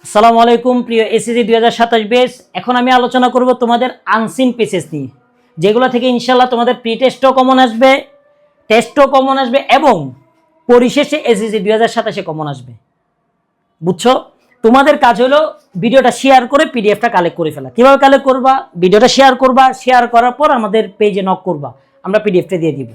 আসসালামু আলাইকুম প্রিয় এসএসসি 2027 বেস। এখন আমি আলোচনা করব তোমাদের আনসিন পেসেস নিয়ে, যেগুলো থেকে ইনশাল্লাহ তোমাদের প্রি টেস্টও কমন আসবে, টেস্টও কমন আসবে এবং পরিশেষে এসএসসি 2027 কমন আসবে। বুঝছো? তোমাদের কাজ হলো ভিডিওটা শেয়ার করে পিডিএফটা কালেক্ট করে ফেলা। কিভাবে কালেক্ট করবা? ভিডিওটা শেয়ার করবা, শেয়ার করার পর আমাদের পেজে নক করবা, আমরা পিডিএফটা দিয়ে দিব।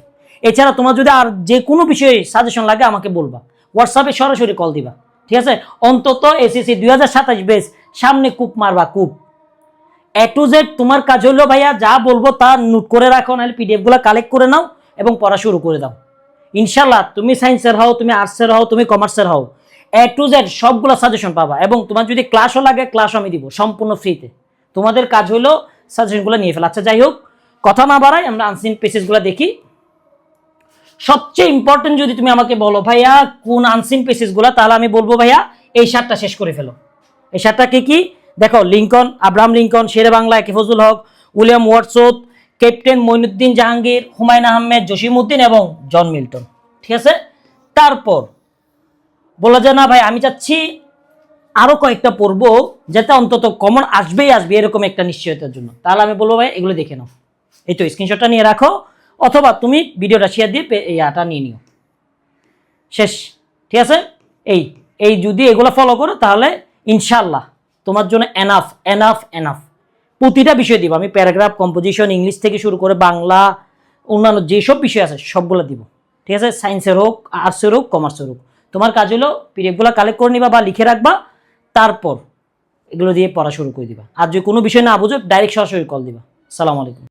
এছাড়া তোমার যদি আর যে কোনো বিষয়ে সাজেশন লাগে আমাকে বলবা, হোয়াটসঅ্যাপে সরাসরি কল দিবা, ঠিক আছে? অন্তত এসএসসি 2027 বেস সামনে কূপ মারবা, কূপ এ টু জেড। তোমার কাজ হলো ভাইয়া যা বলবো তা নোট করে রাখো, নাহলে পিডিএফ গুলো কালেক্ট করে নাও এবং পড়া শুরু করে দাও। ইনশাল্লাহ তুমি সায়েন্সের হও, তুমি আর্টসের হও, তুমি কমার্সের হও, এ টু জেড সবগুলো সাজেশন পাবা। এবং তোমার যদি ক্লাসও লাগে, ক্লাসও আমি দিব সম্পূর্ণ ফ্রিতে। তোমাদের কাজ হলো সাজেশনগুলো নিয়ে ফেলা। আচ্ছা, যাই হোক, কথা না বাড়াই, আমরা আনসিন পেসেসগুলো দেখি। সবচেয়ে ইম্পর্টেন্ট যদি তুমি আমাকে বলো ভাইয়া কোন আনসিন পেসেসগুলো, তাহলে আমি বলবো ভাইয়া এই 7টা শেষ করে ফেলো। এই 7টা কি দেখো: Lincoln, Abraham Lincoln, Sher-e Bangla, Fazlul Huq, William Wordsworth, captain Mainuddin Jahangir, Humayun Ahmed, Jasimuddin এবং জন মিল্টন। ঠিক আছে? তারপর বলা যায় না ভাই আমি চাচ্ছি আরো কয়েকটা পড়বো, যাতে অন্তত কমন আসবেই আসবে এরকম একটা নিশ্চয়তার জন্য। তাহলে আমি বলবো ভাই এগুলো দেখে নাও। এই তো স্ক্রিনশটটা নিয়ে রাখো, অথবা তুমি ভিডিওটা শেয়ার দিয়ে ইয়াটা নিয়ে নিও। শেষ। ঠিক আছে? এই এই যদি এগুলো ফলো করো তাহলে ইনশাল্লাহ তোমার জন্য এনাফ এনাফ এনাফ। প্রতিটা বিষয় দিব আমি, প্যারাগ্রাফ, কম্পোজিশন, ইংলিশ থেকে শুরু করে বাংলা, অন্যান্য যেসব বিষয় আছে সবগুলো দিব। ঠিক আছে? সায়েন্সের হোক, আর্টসের হোক, কমার্সের হোক। তোমার কাজ হলো পিডিএফগুলো কালেক্ট করে নিবা বা লিখে রাখবা, তারপর এগুলো দিয়ে পড়া শুরু করে দিবা। আর যদি কোনো বিষয় না বুঝো ডাইরেক্ট সরাসরি কল দিবা। আসসালামু আলাইকুম।